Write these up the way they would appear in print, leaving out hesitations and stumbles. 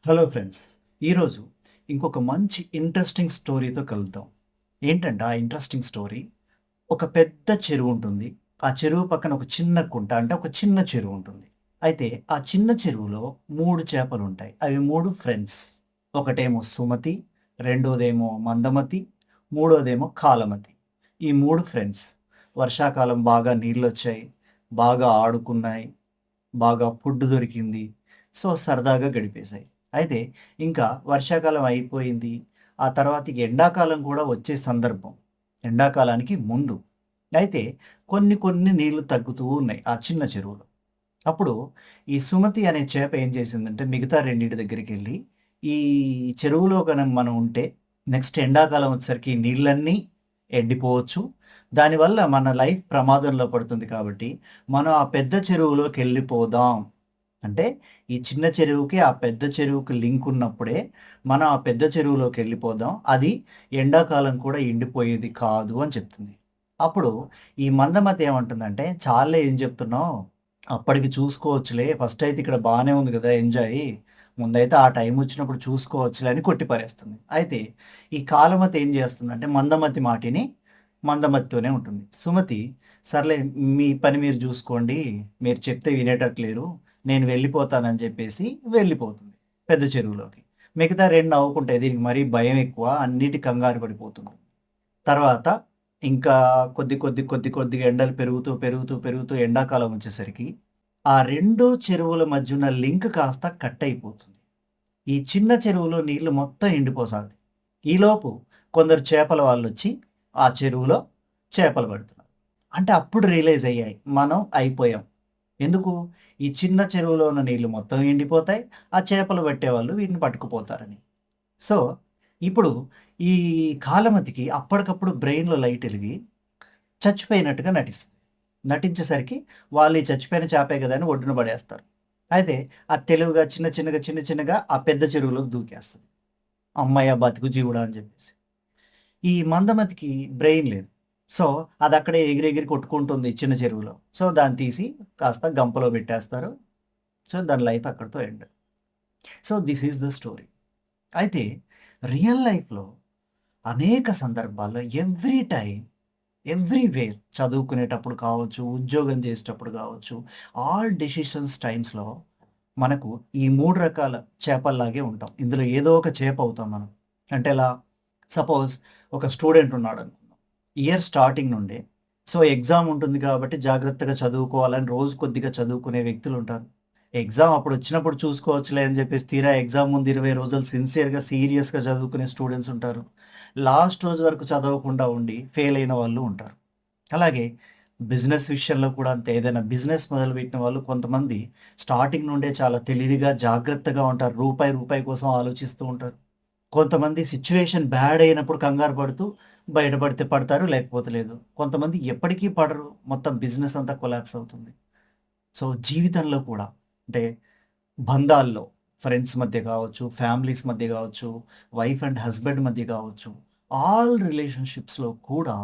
Hello friends. ఈరోజు ఇంకొక మంచి ఇంట్రెస్టింగ్ స్టోరీతో కలుద్దాం. ఏంటంటే ఆ ఇంట్రెస్టింగ్ స్టోరీ, ఒక పెద్ద చెరువు ఉంటుంది. ఆ చెరువు పక్కన ఒక చిన్న కుంట అంటే ఒక చిన్న చెరువు ఉంటుంది. అయితే ఆ చిన్న చెరువులో 3 చేపలుంటాయి. అవి 3 ఫ్రెండ్స్. ఒకటేమో సుమతి, రెండోదేమో మందమతి, మూడోదేమో కాలమతి. ఈ 3 ఫ్రెండ్స్ వర్షాకాలం బాగా నీళ్లొచ్చాయి, బాగా ఆడుకున్నాయి, బాగా ఫుడ్ దొరికింది. సో, సరదాగా గడిపేశాయి. అయితే ఇంకా వర్షాకాలం అయిపోయింది. ఆ తర్వాతకి ఎండాకాలం కూడా వచ్చే సందర్భం. ఎండాకాలానికి ముందు. అయితే కొన్ని కొన్ని నీళ్లు తగ్గుతూ ఉన్నాయి ఆ చిన్న చెరువులో. అప్పుడు ఈ సుమతి అనే చేప ఏం చేసిందంటే మిగతా రెండిటి దగ్గరికెళ్ళి, ఈ చెరువులో గనక మనం ఉంటే నెక్స్ట్ ఎండాకాలం వచ్చేసరికి ఈ నీళ్ళన్నీ ఎండిపోవచ్చు. దానివల్ల మన లైఫ్ ప్రమాదంలో పడుతుంది కాబట్టి, మనం ఆ పెద్ద చెరువులోకెళ్ళిపోదాం. అంటే ఈ చిన్న చెరువుకి, ఆ పెద్ద చెరువుకి లింక్ ఉన్నప్పుడే మనం ఆ పెద్ద చెరువులోకెళ్ళిపోదాం. అది ఎండాకాలం కూడా ఎండిపోయేది కాదు అని చెప్తుంది. అప్పుడు ఈ మందమతి ఏమంటుందంటే, చాల్లే ఏం చెప్తున్నావు? అప్పటికి చూసుకోవచ్చులే. ఫస్ట్ అయితే ఇక్కడ బానే ఉంది గదా! ఎంజాయ్. ముందైతే ఆ టైం వచ్చినప్పుడు చూసుకోవచ్చులే అని కొట్టి పారేస్తుంది. అయితే ఈ కాలమతి ఏం చేస్తుందంటే మందమతి మాటిని మందమతితోనే ఉంటుంది. సుమతి సర్లే మీ పని మీరు చూసుకోండి. మీరు చెప్తే వినేటట్టు లేరు. నేను వెళ్ళిపోతానని చెప్పేసి వెళ్ళిపోతుంది పెద్ద చెరువులోకి. మిగతా 2 నవ్వుకుంటాయి. దీనికి మరీ భయం ఎక్కువ. అన్నిటికి కంగారు పడిపోతుంది. తర్వాత ఇంకా కొద్దిగా ఎండలు పెరుగుతూ ఎండాకాలం వచ్చేసరికి ఆ 2 చెరువుల మధ్యున్న లింక్ కాస్త కట్ అయిపోతుంది. ఈ చిన్న చెరువులో నీళ్లు మొత్తం ఎండిపోసాగాయి. ఈలోపు కొందరు చేపల వాళ్ళొచ్చి ఆ చెరువులో చేపలు పడుతున్నారు. అంటే అప్పుడు రియలైజ్ అయ్యాయి. మనం అయిపోయాం. ఎందుకు? ఈ చిన్న చెరువులో ఉన్న నీళ్లు మొత్తం ఎండిపోతాయి. ఆ చేపలు పట్టేవాళ్ళు వీటిని పట్టుకుపోతారని. సో, ఇప్పుడు ఈ కాలమతికి అప్పటికప్పుడు బ్రెయిన్‌లో లైట్ ఎలిగి చచ్చిపోయినట్టుగా నటిస్తది. నటించేసరికి వాళ్ళు ఈ చచ్చిపోయిన చేపే గదా! అని ఒడ్డున పడేస్తారు. అయితే అది తెలివిగా చిన్న చిన్నగా ఆ పెద్ద చెరువులోకి దూకేస్తది. హమ్మయ్య! బతుకు జీవుడా అని జెప్పేసి. ఈ మందమతికి బ్రెయిన్ లేదు. సో, అదక్కడే ఎగిరెగిరి కొట్టుకుంటుంది చిన్న చెరువులో. సో, దాన్ని తీసి కాస్త గంపలో పెట్టేస్తారు. సో, దాని లైఫ్ అక్కడితో end. So, this is the story. అయితే రియల్ లైఫ్‌లో అనేక సందర్భాల్లో ఎవ్రీ టైమ్, ఎవ్రీవేర్ చదువుకునేటప్పుడు కావచ్చు, ఉద్యోగం చేసేటప్పుడు కావచ్చు, ఆల్ డెసిషన్స్ టైమ్స్‌లో మనకు ఈ 3 రకాల చేపల్లాగే ఉంటాం. ఇందులో ఏదో ఒక చేప అవుతాం మనం. అంటే ఎలా? సపోజ్ ఒక స్టూడెంట్ ఉన్నాడనుకుందాం. ఇయర్ స్టార్టింగ్ నుండే సో, ఎగ్జామ్ ఉంటుంది కాబట్టి జాగ్రత్తగా చదువుకోవాలని రోజు కొద్దిగా చదువుకునే వ్యక్తులుంటారు. ఎగ్జామ్ అప్పుడొచ్చినప్పుడు చూసుకోవచ్చులే అని చెప్పేసి తీరా ఎగ్జామ్ ముందు 20 రోజులు సిన్సియర్‌గా, సీరియస్‌గా చదువుకునే స్టూడెంట్స్ ఉంటారు. లాస్ట్ రోజు వరకు చదవకుండా ఉండి ఫెయిల్ అయిన వాళ్ళు ఉంటారు. అలాగే బిజినెస్ విషయంలో కూడా అంతే. ఏదైనా బిజినెస్ మొదలుపెట్టిన వాళ్ళు కొంతమంది స్టార్టింగ్ నుండే చాలా తెలివిగా, జాగ్రత్తగా ఉంటారు. రూపాయి కోసం ఆలోచిస్తూ ఉంటారు. కొంతమంది సిట్యుయేషన్ బ్యాడ్ అయినప్పుడు కంగారు పడుతూ బయటపడితే పడతారు, లేకపోతే లేదు. కొంతమంది ఎప్పటికీ పడరు. మొత్తం బిజినెస్ అంతా కొలాప్స్ అవుతుంది. సో, జీవితంలో కూడా అంటే బంధాల్లో ఫ్రెండ్స్ మధ్య కావచ్చు, ఫ్యామిలీస్ మధ్య కావచ్చు, వైఫ్ అండ్ హస్బెండ్ మధ్య కావచ్చు, ఆల్ రిలేషన్‌షిప్స్‌లో కూడా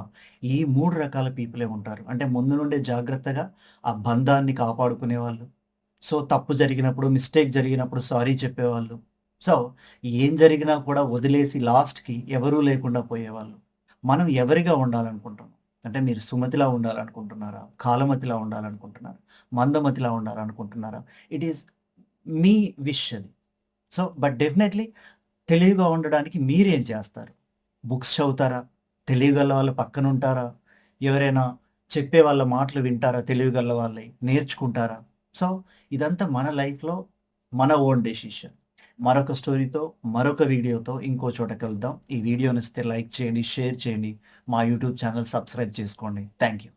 ఈ 3 రకాల పీపులే ఉంటారు. అంటే ముందు నుండే జాగ్రత్తగా ఆ బంధాన్ని కాపాడుకునేవాళ్ళు. సో, తప్పు జరిగినప్పుడు, మిస్టేక్ జరిగినప్పుడు సారీ చెప్పేవాళ్ళు. సో, ఏం జరిగినా కూడా వదిలేసి లాస్ట్‌కి ఎవరూ లేకుండా పోయేవాళ్ళు. మనం ఎవరిగా ఉండాలనుకుంటున్నాం? అంటే మీరు సుమతిలా ఉండాలనుకుంటున్నారా? కాలమతిలా ఉండాలనుకుంటున్నారా? మందమతిలా ఉండాలనుకుంటున్నారా? ఇట్ ఈస్ మీ విష్ అది. సో, బట్ డెఫినైట్‌లీ తెలివిగా ఉండడానికి మీరేం చేస్తారు? బుక్స్ చదువుతారా? తెలివిగల వాళ్ళ పక్కనుంటారా? ఎవరైనా చెప్పే వాళ్ళ మాటలు వింటారా తెలివిగల వాళ్ళయి? నేర్చుకుంటారా? సో, ఇదంతా మన లైఫ్‌లో మన ఓన్ డెసిషన్. మరొక స్టోరీతో, మరొక వీడియోతో ఇంకో చోట కలుద్దాం. ఈ వీడియో నచ్చితే లైక్ చేయండి, షేర్ చేయండి. మా యూట్యూబ్ ఛానెల్ సబ్స్క్రైబ్ చేసుకోండి. Thank you.